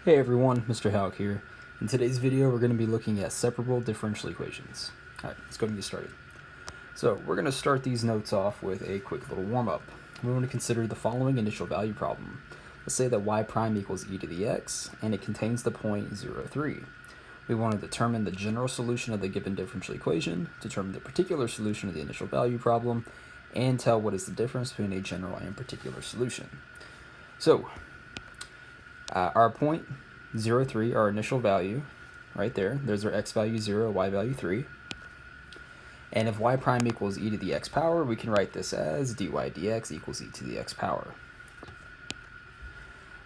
Hey everyone, Mr. Houck here. In today's video, we're going to be looking at separable differential equations. Alright, let's go ahead and get started. So, we're going to start these notes off with a quick little warm-up. We want to consider the following initial value problem. Let's say that y prime equals e to the x, and it contains the point 0, 3. We want to determine the general solution of the given differential equation, determine the particular solution of the initial value problem, and tell what is the difference between a general and particular solution. So, our point 0, 3, our initial value, right there. There's our x value 0, y value 3. And if y prime equals e to the x power, we can write this as dy dx equals e to the x power.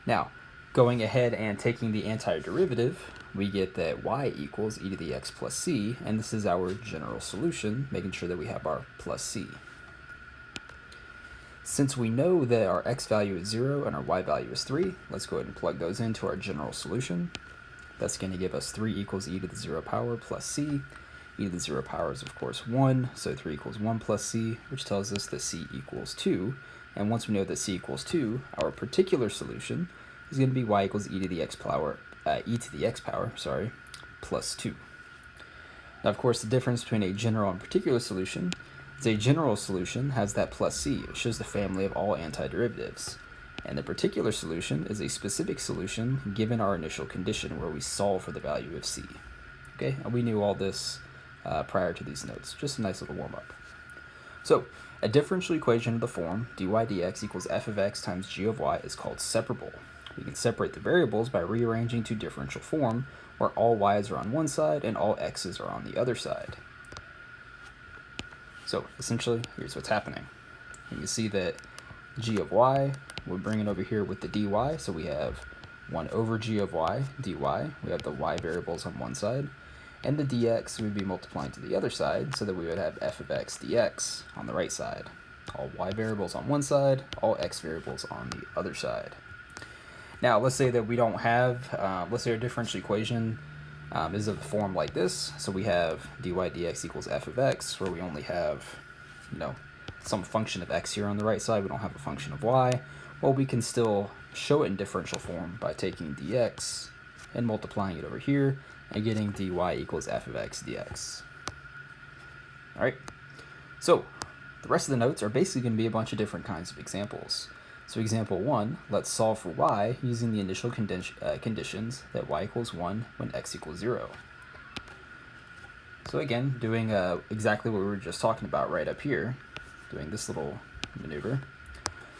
Now, going ahead and taking the antiderivative, we get that y equals e to the x plus c, and this is our general solution, making sure that we have our plus c. Since we know that our x value is 0 and our y value is 3, let's go ahead and plug those into our general solution. That's going to give us 3 equals e to the 0 power plus c. E to the 0 power is, of course, 1, so 3 equals 1 plus c, which tells us that c equals 2. And once we know that c equals 2, our particular solution is going to be y equals e to the x power, plus 2. Now, of course, the difference between a general and particular solution is a general solution has that plus c. It shows the family of all antiderivatives. And the particular solution is a specific solution given our initial condition where we solve for the value of c. Okay, and we knew all this prior to these notes. Just a nice little warm-up. So, a differential equation of the form dy dx equals f of x times g of y is called separable. We can separate the variables by rearranging to differential form, where all y's are on one side and all x's are on the other side. So essentially, here's what's happening. You can see that g of y, we're bringing over here with the dy, so we have 1 over g of y dy. We have the y variables on one side, and the dx we'd be multiplying to the other side, so that we would have f of x dx on the right side. All y variables on one side, all x variables on the other side. Now, let's say that we don't have, let's say our differential equation is of the form like this. So we have dy dx equals f of x, where we only have, some function of x here on the right side. We don't have a function of y. Well, we can still show it in differential form by taking dx and multiplying it over here and getting dy equals f of x dx. All right. So the rest of the notes are basically going to be a bunch of different kinds of examples. So example 1, let's solve for y using the initial conditions that y equals 1 when x equals 0. So again, doing exactly what we were just talking about right up here, doing this little maneuver,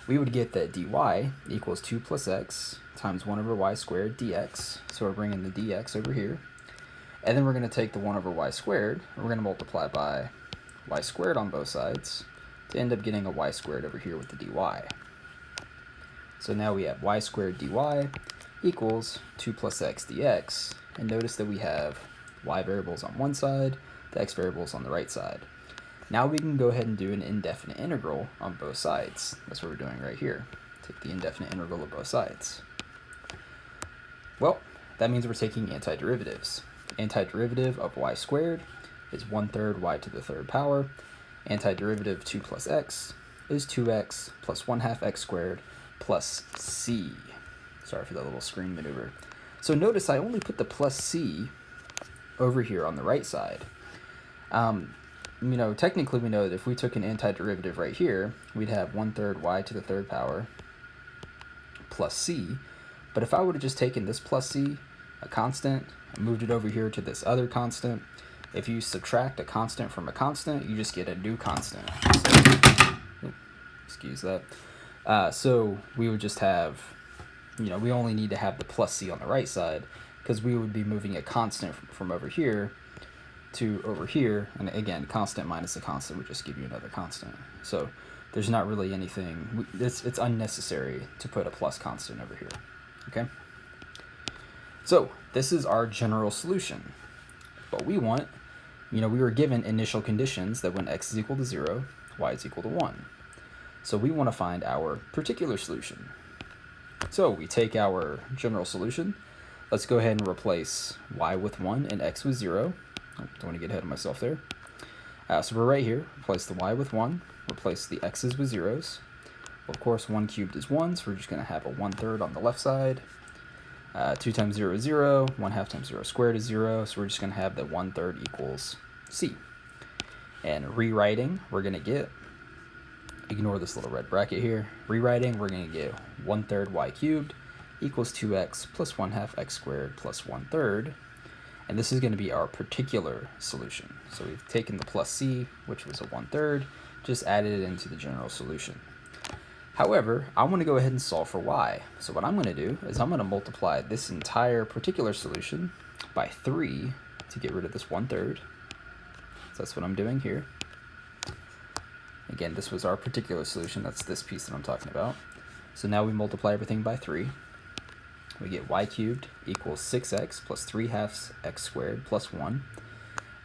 we would get that dy equals 2 plus x times 1 over y squared dx. So we're bringing the dx over here. And then we're going to take the 1 over y squared, and we're going to multiply by y squared on both sides to end up getting a y squared over here with the dy. So now we have y squared dy equals 2 plus x dx, and notice that we have y variables on one side, the x variables on the right side. Now we can go ahead and do an indefinite integral on both sides. That's what we're doing right here. Take the indefinite integral of both sides. Well, that means we're taking antiderivatives. Antiderivative of y squared is 1/3 y to the 3rd power. Antiderivative of 2 plus x is 2x plus 1/2 x squared plus c. Sorry for that little screen maneuver. So notice I only put the plus c over here on the right side. Technically we know that if we took an antiderivative right here, we'd have 1/3 y to the 3rd power plus c. But if I would have just taken this plus c, a constant, and moved it over here to this other constant, if you subtract a constant from a constant, you just get a new constant. So, excuse that. So we would just have, we only need to have the plus c on the right side, because we would be moving a constant from over here to over here, and again, constant minus a constant would just give you another constant. So there's not really anything, it's unnecessary to put a plus constant over here, okay? So this is our general solution. What we want, we were given initial conditions that when x is equal to 0, y is equal to 1. So we want to find our particular solution. So we take our general solution. Let's go ahead and replace y with 1 and x with 0. I don't want to get ahead of myself there. So we're right here. Replace the y with 1. Replace the x's with 0s. Well, of course, 1 cubed is 1, so we're just going to have a 1/3 on the left side. 2 times 0 is 0, 1/2 times 0 squared is 0, so we're just going to have that 1/3 equals c. And rewriting, we're going to get, ignore this little red bracket here, rewriting, we're going to get 1/3 y cubed equals 2x plus 1/2 x squared plus 1/3. And this is going to be our particular solution. So we've taken the plus c, which was a 1/3, just added it into the general solution. However, I want to go ahead and solve for y. So what I'm going to do is I'm going to multiply this entire particular solution by 3 to get rid of this 1/3. So that's what I'm doing here. Again, this was our particular solution. That's this piece that I'm talking about. So now we multiply everything by 3. We get y cubed equals 6x plus 3/2 x squared plus 1.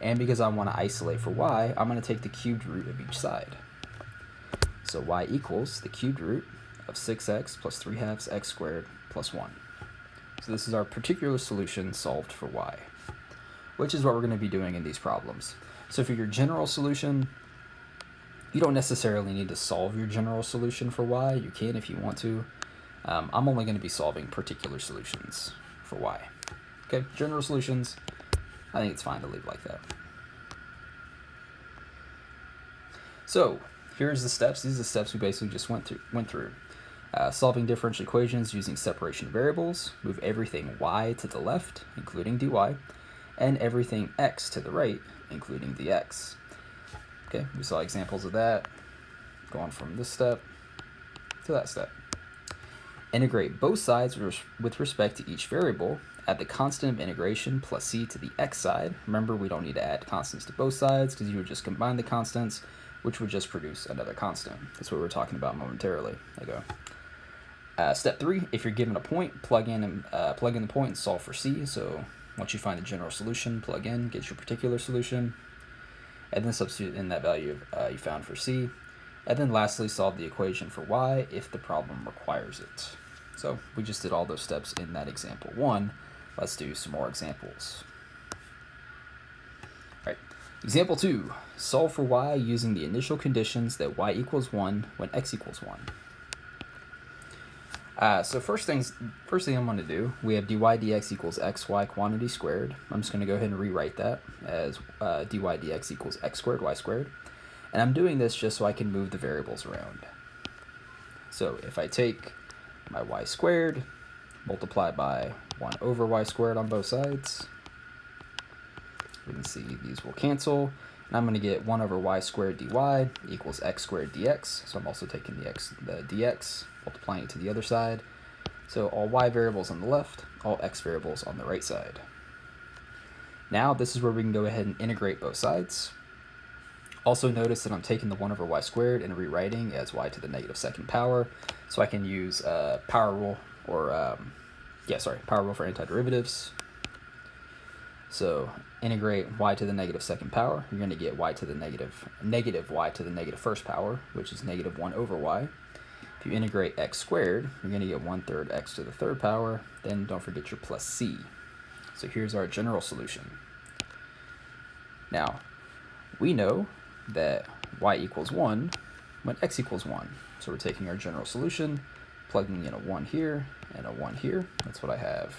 And because I want to isolate for y, I'm going to take the cubed root of each side. So y equals the cubed root of 6x plus 3/2 x squared plus 1. So this is our particular solution solved for y, which is what we're going to be doing in these problems. So for your general solution, you don't necessarily need to solve your general solution for y. You can if you want to. I'm only going to be solving particular solutions for y. Okay, general solutions, I think it's fine to leave like that. So here's the steps. These are the steps we basically just went through. Solving differential equations using separation variables. Move everything y to the left, including dy, and everything x to the right, including dx. Okay, we saw examples of that, going from this step to that step. Integrate both sides with respect to each variable. Add the constant of integration plus c to the x side. Remember, we don't need to add constants to both sides because you would just combine the constants, which would just produce another constant. That's what we were talking about momentarily ago. Step 3, if you're given a point, plug in the point and solve for c. So once you find the general solution, plug in, get your particular solution, and then substitute in that value you found for c. And then lastly, solve the equation for y if the problem requires it. So we just did all those steps in that example 1. Let's do some more examples. All right, example 2, solve for y using the initial conditions that y equals 1 when x equals 1. So first thing I'm going to do, we have dy dx equals xy quantity squared. I'm just going to go ahead and rewrite that as dy dx equals x squared y squared. And I'm doing this just so I can move the variables around. So if I take my y squared, multiply by 1 over y squared on both sides, we can see these will cancel. And I'm going to get 1 over y squared dy equals x squared dx. So I'm also taking the dx, multiplying it to the other side. So all y variables on the left, all x variables on the right side. Now this is where we can go ahead and integrate both sides. Also notice that I'm taking the 1 over y squared and rewriting as y to the negative second power. So I can use power rule or, power rule for antiderivatives. So integrate y to the negative second power. You're going to get y to the negative y to the negative first power, which is negative 1 over y. If you integrate x squared, you're going to get 1/3 x to the third power. Then don't forget your plus c. So here's our general solution. Now, we know that y equals 1 when x equals 1. So we're taking our general solution, plugging in a 1 here and a 1 here. That's what I have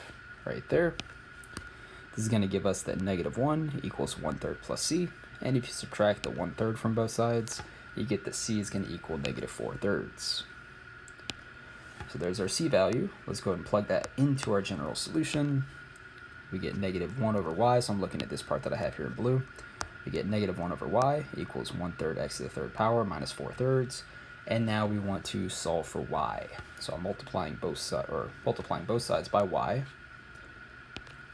right there. This is going to give us that negative 1 equals 1/3 plus c. And if you subtract the 1/3 from both sides, you get that c is going to equal negative 4/3. So there's our c value. Let's go ahead and plug that into our general solution. We get negative 1 over y, so I'm looking at this part that I have here in blue. We get negative 1 over y equals 1/3 x to the third power minus 4/3. And now we want to solve for y. So I'm multiplying both sides by y.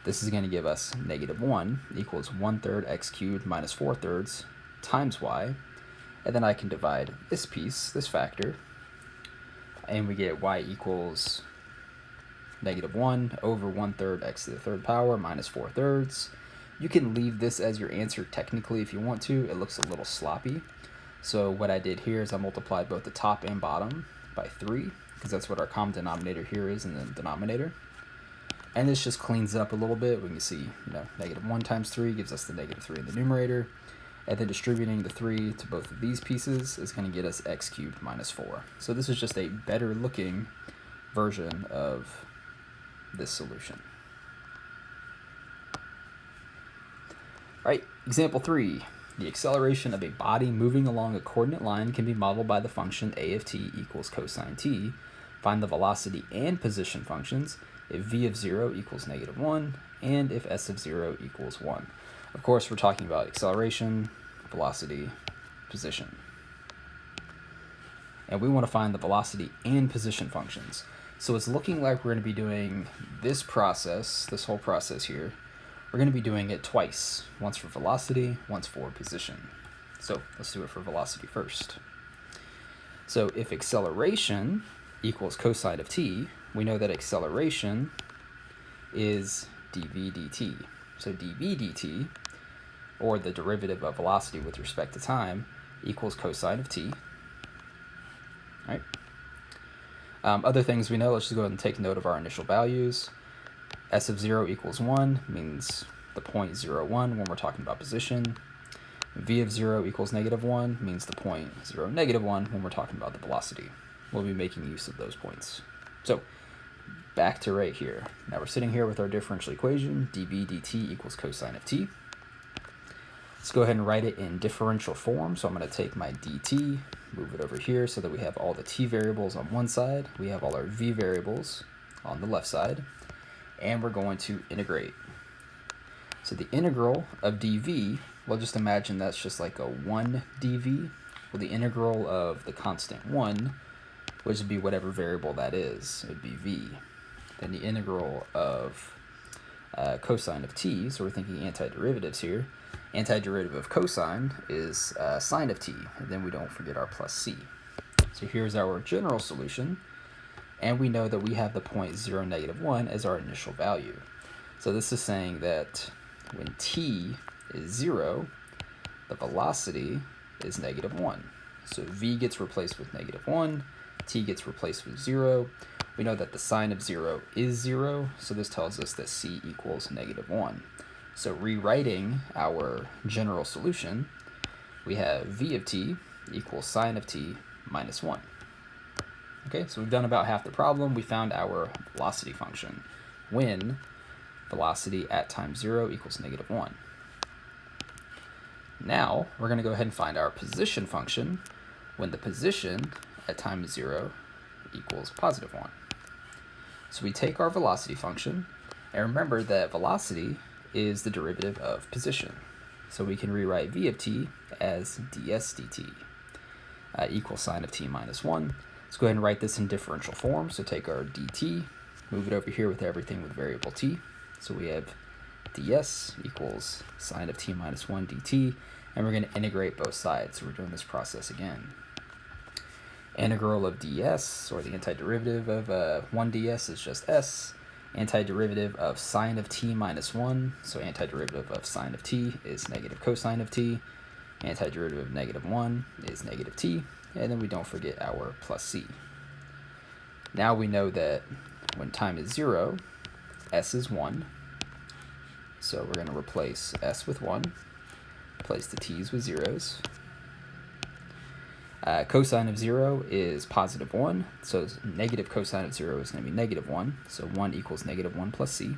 This is going to give us negative 1 equals 1/3 x cubed minus 4/3 times y. And then I can divide this piece, this factor, and we get y equals negative 1 over 1/3 x to the third power minus 4/3. You can leave this as your answer technically if you want to. It looks a little sloppy. So what I did here is I multiplied both the top and bottom by 3, because that's what our common denominator here is in the denominator. And this just cleans it up a little bit. We can see, negative 1 times 3 gives us the negative 3 in the numerator. And then distributing the 3 to both of these pieces is going to get us x cubed minus 4. So this is just a better looking version of this solution. All right, example 3. The acceleration of a body moving along a coordinate line can be modeled by the function a of t equals cosine t. Find the velocity and position functions if v of 0 equals negative 1 and if s of 0 equals 1. Of course, we're talking about acceleration, velocity, position. And we want to find the velocity and position functions. So it's looking like we're going to be doing this process, this whole process here. We're going to be doing it twice, once for velocity, once for position. So let's do it for velocity first. So if acceleration equals cosine of t, we know that acceleration is dv dt. So dv dt, or the derivative of velocity with respect to time, equals cosine of t. Right? Other things we know, let's just go ahead and take note of our initial values. S of 0 equals 1 means the point 0, 1 when we're talking about position. V of 0 equals negative 1 means the point 0, negative 1 when we're talking about the velocity. We'll be making use of those points. So back to right here. Now we're sitting here with our differential equation, dv dt equals cosine of t. Let's go ahead and write it in differential form. So I'm going to take my dt, move it over here so that we have all the t variables on one side. We have all our v variables on the left side. And we're going to integrate. So the integral of dv, well, just imagine that's just like a 1 dv. Well, the integral of the constant 1, which would be whatever variable that is, it would be v. Then the integral of cosine of t, so we're thinking antiderivatives here. Antiderivative of cosine is sine of t, and then we don't forget our plus c. So here's our general solution. And we know that we have the point 0, negative 1 as our initial value. So this is saying that when t is 0, the velocity is negative 1. So v gets replaced with negative 1, t gets replaced with 0. We know that the sine of 0 is 0, so this tells us that c equals negative 1. So rewriting our general solution, we have v of t equals sine of t minus 1. Okay, so we've done about half the problem. We found our velocity function when velocity at time 0 equals negative 1. Now, we're going to go ahead and find our position function when the position at time 0 equals positive 1. So we take our velocity function, and remember that velocity is the derivative of position. So we can rewrite v of t as ds dt equals sine of t minus 1. Let's go ahead and write this in differential form. So take our dt, move it over here with everything with variable t. So we have ds equals sine of t minus 1 dt, and we're going to integrate both sides. So we're doing this process again. Integral of ds, or the antiderivative of 1 ds, is just s. Antiderivative of sine of t minus 1, so antiderivative of sine of t is negative cosine of t. Antiderivative of negative 1 is negative t. And then we don't forget our plus c. Now we know that when time is 0, s is 1. So we're going to replace s with 1, replace the t's with zeros. Cosine of 0 is positive 1, so negative cosine of 0 is going to be negative 1. So 1 equals negative 1 plus c.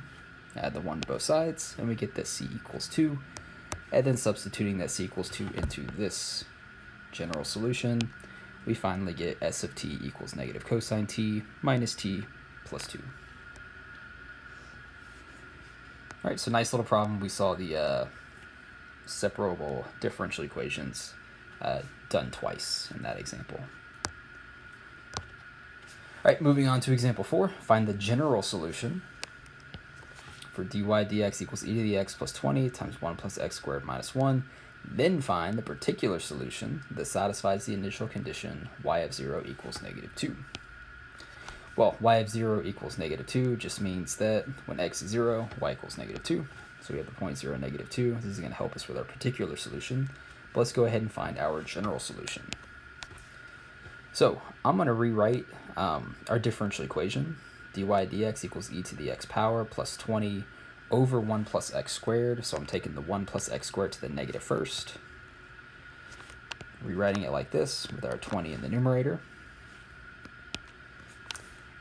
Add the 1 to both sides, and we get that c equals 2. And then substituting that c equals 2 into this general solution, we finally get s of t equals negative cosine t minus t plus 2. All right, so nice little problem. We saw the separable differential equations done twice in that example. All right, moving on to example 4. Find the general solution for dy dx equals e to the x plus 20 times 1 plus x squared minus 1. Then find the particular solution that satisfies the initial condition y of 0 equals negative 2. Well, y of 0 equals negative 2 just means that when x is 0, y equals negative 2. So we have the point 0, negative 2. This is going to help us with our particular solution. But let's go ahead and find our general solution. So I'm going to rewrite our differential equation. dy dx equals e to the x power plus 20 over 1 plus x squared. So I'm taking the 1 plus x squared to the negative first. Rewriting it like this with our 20 in the numerator.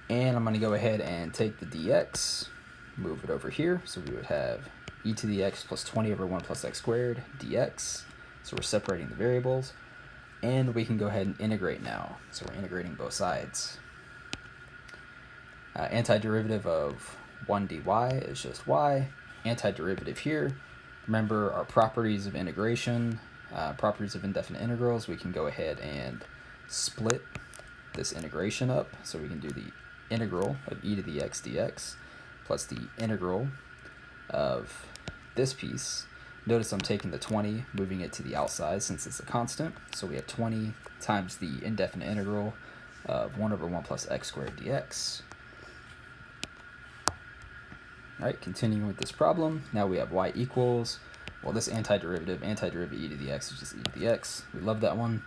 And I'm going to go ahead and take the dx, move it over here. So we would have e to the x plus 20 over 1 plus x squared dx. So we're separating the variables. And we can go ahead and integrate now. So we're integrating both sides. Antiderivative of 1 dy is just y. Antiderivative here. Remember our properties of integration, properties of indefinite integrals. We can go ahead and split this integration up. So we can do the integral of e to the x dx plus the integral of this piece. Notice I'm taking the 20, moving it to the outside since it's a constant. So we have 20 times the indefinite integral of 1 over 1 plus x squared dx. All right, continuing with this problem. Now we have y equals, well, this antiderivative e to the x is just e to the x. We love that one.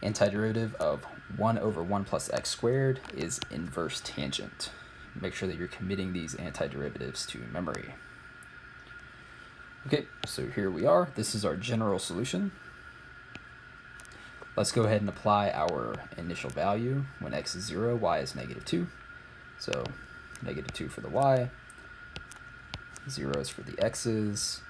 Antiderivative of 1 over 1 plus x squared is inverse tangent. Make sure that you're committing these antiderivatives to memory. Okay, so here we are. This is our general solution. Let's go ahead and apply our initial value. When x is 0, y is negative 2. So negative 2 for the y. 0 is for the x's.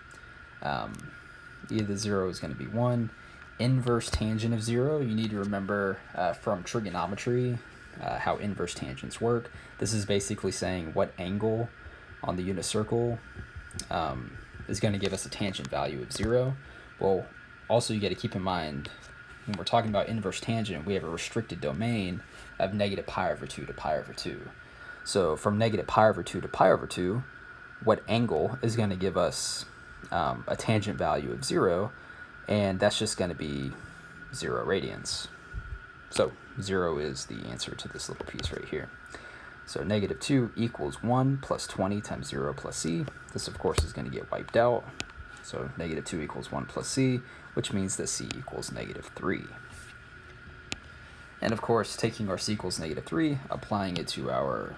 E to the 0 is going to be 1. Inverse tangent of 0, you need to remember from trigonometry how inverse tangents work. This is basically saying what angle on the unit circle is going to give us a tangent value of 0. Well, also you got to keep in mind, when we're talking about inverse tangent, we have a restricted domain of negative pi over 2 to pi over 2. So from negative pi over 2 to pi over 2, what angle is going to give us a tangent value of 0, and that's just going to be 0 radians. So 0 is the answer to this little piece right here. So negative 2 equals 1 plus 20 times 0 plus c. This, of course, is going to get wiped out. So negative 2 equals 1 plus c, which means that c equals negative 3. And, of course, taking our c equals negative 3, applying it to our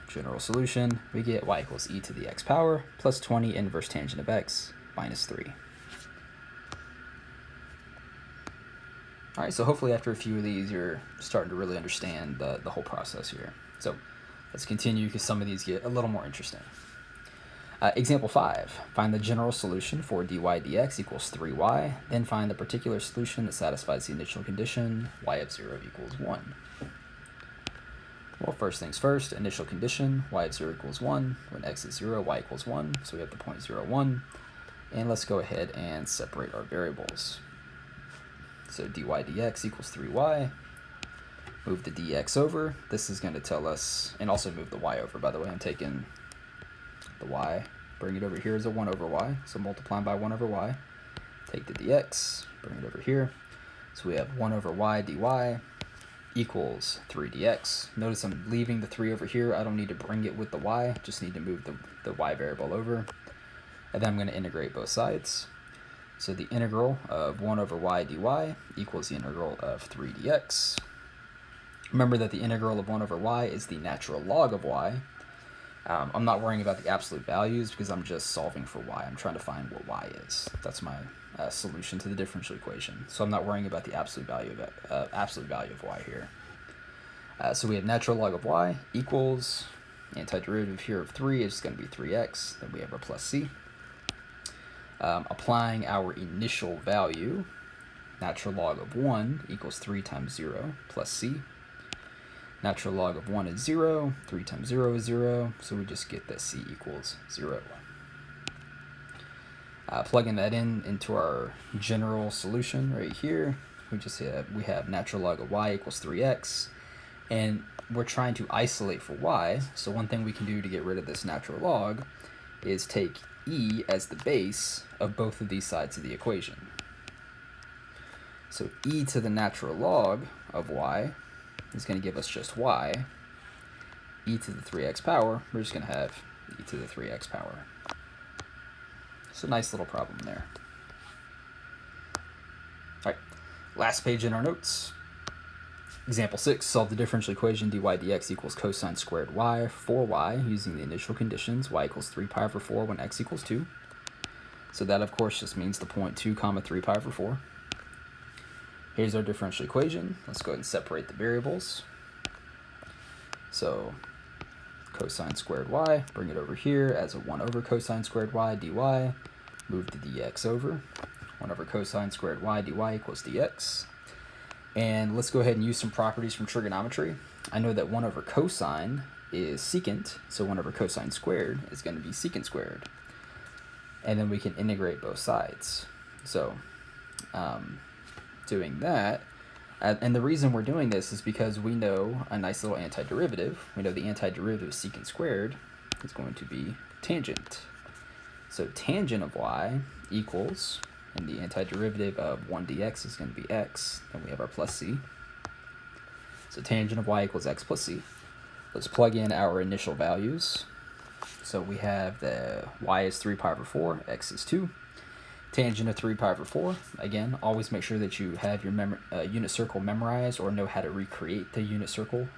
general solution, we get y equals e to the x power plus 20 inverse tangent of x minus 3. All right, so hopefully after a few of these, you're starting to really understand the whole process here. So let's continue because some of these get a little more interesting. Example 5, find the general solution for dy dx equals 3y, then find the particular solution that satisfies the initial condition, y of 0 equals 1. Well, first things first, initial condition, y of 0 equals 1. When x is 0, y equals 1, so we have the point 0, 1. And let's go ahead and separate our variables. So dy dx equals 3y. Move the dx over. This is going to tell us, and also move the y over, by the way. I'm taking the y, bring it over here as a 1 over y, so multiplying by 1 over y. Take the dx, bring it over here. So we have 1 over y dy equals 3 dx. Notice I'm leaving the 3 over here. I don't need to bring it with the y, just need to move the y variable over. And then I'm going to integrate both sides. So the integral of 1 over y dy equals the integral of 3 dx. Remember that the integral of 1 over y is the natural log of y. I'm not worrying about the absolute values because I'm just solving for y. I'm trying to find what y is. That's my solution to the differential equation. So I'm not worrying about the absolute value of y here. So we have natural log of y equals, antiderivative here of 3 is going to be 3x. Then we have our plus c. Applying our initial value, natural log of 1 equals 3 times 0 plus c. Natural log of 1 is 0, 3 times 0 is 0, so we just get that c equals 0. Plugging that into our general solution right here, we have natural log of y equals 3x, and we're trying to isolate for y, so one thing we can do to get rid of this natural log is take e as the base of both of these sides of the equation. So e to the natural log of y is going to give us just y. E to the 3x power, we're just going to have e to the 3x power. It's a nice little problem there. All right, last page in our notes. Example 6, solve the differential equation dy dx equals cosine squared y for y using the initial conditions, y equals 3 pi over 4 when x equals 2. So that, of course, just means the point 2 comma 3 pi over 4. Here's our differential equation. Let's go ahead and separate the variables. So cosine squared y, bring it over here as a 1 over cosine squared y dy, move the dx over. 1 over cosine squared y dy equals dx. And let's go ahead and use some properties from trigonometry. I know that 1 over cosine is secant, so 1 over cosine squared is going to be secant squared. And then we can integrate both sides. So doing that, and the reason we're doing this is because we know a nice little antiderivative. We know the antiderivative of secant squared is going to be tangent. So tangent of y equals, and the antiderivative of 1 dx is going to be x, and we have our plus c. So tangent of y equals x plus c. Let's plug in our initial values. So we have the y is 3 pi over 4, x is 2. Tangent of 3 pi over 4, again, always make sure that you have your unit circle memorized or know how to recreate the unit circle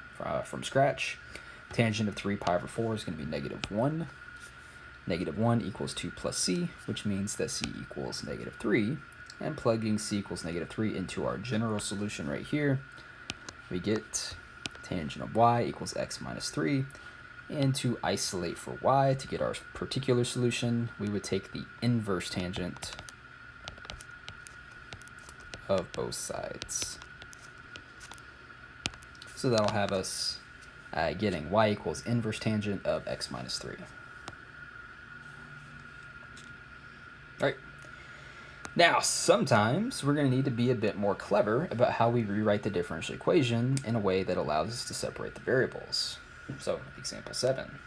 from scratch. Tangent of 3 pi over 4 is going to be -1. -1 equals 2 plus c, which means that c equals -3. And plugging c equals -3 into our general solution right here, we get tangent of y equals x minus 3. And to isolate for y, to get our particular solution, we would take the inverse tangent of both sides. So that'll have us getting y equals inverse tangent of x minus 3. All right. Now, sometimes we're going to need to be a bit more clever about how we rewrite the differential equation in a way that allows us to separate the variables. So, example 7.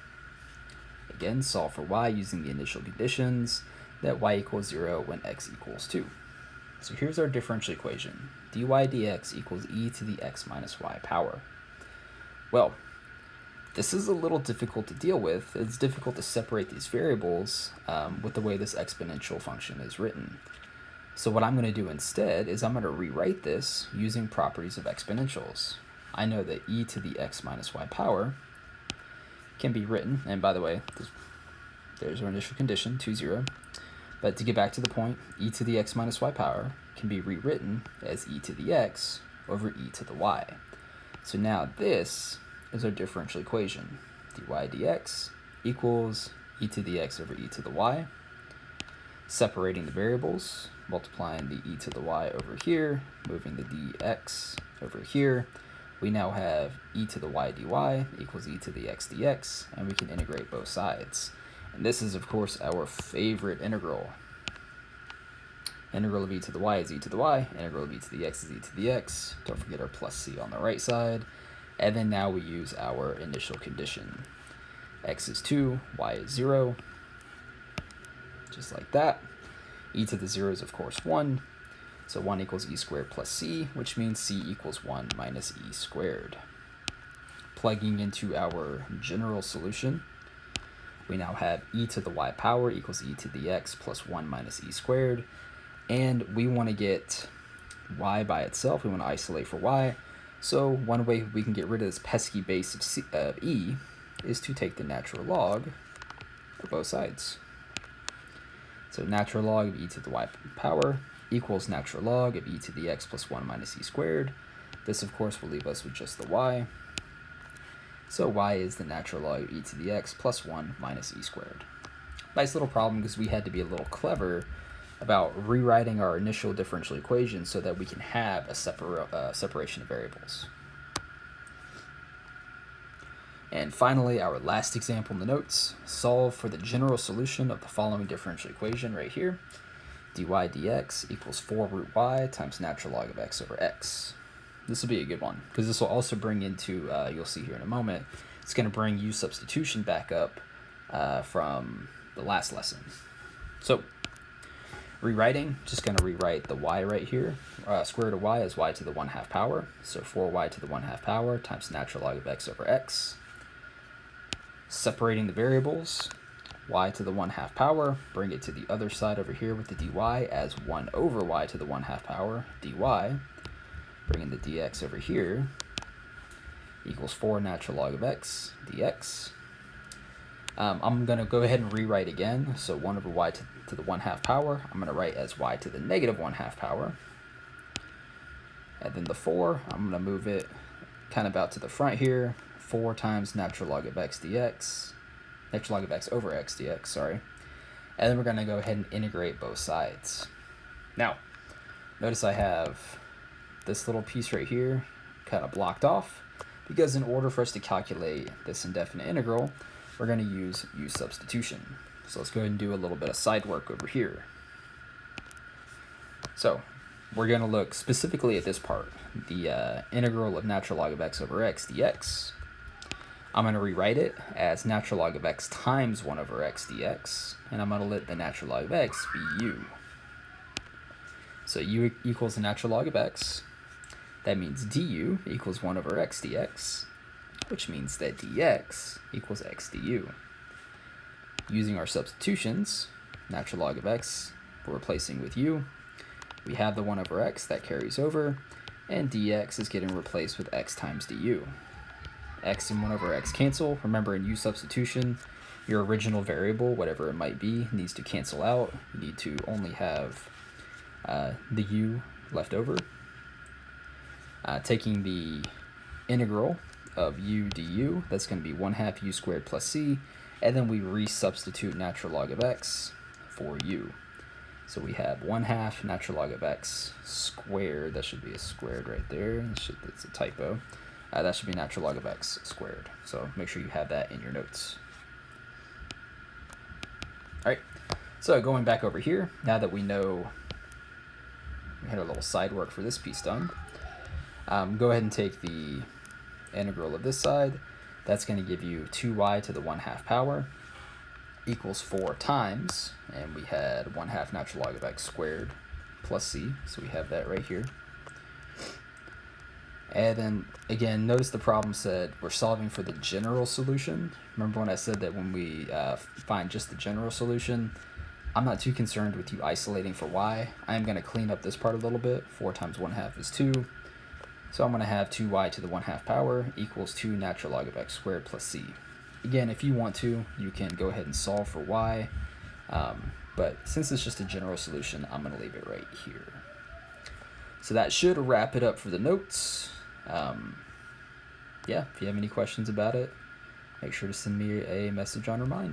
Again, solve for y using the initial conditions that y equals 0 when x equals 2. So here's our differential equation. dy dx equals e to the x minus y power. Well, this is a little difficult to deal with. It's difficult to separate these variables with the way this exponential function is written. So what I'm going to do instead is I'm going to rewrite this using properties of exponentials. I know that e to the x minus y power can be written, and by the way, there's our initial condition, 2, 0. But to get back to the point, e to the x minus y power can be rewritten as e to the x over e to the y. So now this is our differential equation. dy dx equals e to the x over e to the y. Separating the variables, multiplying the e to the y over here, moving the dx over here. We now have e to the y dy equals e to the x dx, and we can integrate both sides. And this is, of course, our favorite integral. Integral of e to the y is e to the y, integral of e to the x is e to the x. Don't forget our plus c on the right side. And then now we use our initial condition. X is 2, y is 0, just like that. E to the 0 is, of course, 1. So 1 equals e squared plus c, which means c equals 1 minus e squared. Plugging into our general solution, we now have e to the y power equals e to the x plus 1 minus e squared. And we want to get y by itself. We want to isolate for y. So one way we can get rid of this pesky base of e is to take the natural log of both sides. So natural log of e to the y power equals natural log of e to the x plus 1 minus e squared. This, of course, will leave us with just the y. So y is the natural log of e to the x plus 1 minus e squared. Nice little problem because we had to be a little clever about rewriting our initial differential equation so that we can have a separation of variables. And finally, our last example in the notes, solve for the general solution of the following differential equation right here. dy dx equals 4 root y times natural log of x over x. This will be a good one because this will also bring into, you'll see here in a moment, it's going to bring u substitution back up from the last lesson. So rewriting, just going to rewrite the y right here. Square root of y is y to the 1/2 power. So 4y to the 1/2 power times natural log of x over x. Separating the variables, y to the 1/2 power, bring it to the other side over here with the dy as 1 over y to the 1/2 power dy. Bringing the dx over here equals 4 natural log of x dx. I'm going to go ahead and rewrite again. So 1 over y to the 1/2 power, I'm going to write as y to the negative 1/2 power. And then the 4, I'm going to move it kind of out to the front here. 4 times natural log of x dx, natural log of x over x dx, sorry. And then we're going to go ahead and integrate both sides. Now, notice I have this little piece right here kind of blocked off, because in order for us to calculate this indefinite integral, we're going to use u substitution. So let's go ahead and do a little bit of side work over here. So we're going to look specifically at this part, the integral of natural log of x over x dx. I'm going to rewrite it as natural log of x times 1 over x dx, and I'm going to let the natural log of x be u. So u equals the natural log of x. That means du equals 1 over x dx, which means that dx equals x du. Using our substitutions, natural log of x, we're replacing with u. We have the 1 over x that carries over, and dx is getting replaced with x times du. X and 1 over x cancel. Remember, in u substitution, your original variable, whatever it might be, needs to cancel out. You need to only have the u left over. Taking the integral of u du, that's going to be 1/2 u squared plus c, and then we resubstitute natural log of x for u. So we have 1/2 natural log of x squared, that should be a squared right there, it's a typo. That should be natural log of x squared. So make sure you have that in your notes. All right, so going back over here, now that we know we had a little side work for this piece done, go ahead and take the integral of this side. That's going to give you 2y to the 1/2 power equals 4 times, and we had 1/2 natural log of x squared plus c, so we have that right here. And then again, notice the problem said we're solving for the general solution. Remember when I said that when we find just the general solution, I'm not too concerned with you isolating for y. I am going to clean up this part a little bit. 4 times 1/2 is 2. So I'm going to have 2y to the 1/2 power equals 2 natural log of x squared plus c. Again, if you want to, you can go ahead and solve for y. But since it's just a general solution, I'm going to leave it right here. So that should wrap it up for the notes. Yeah, if you have any questions about it, make sure to send me a message on Remind.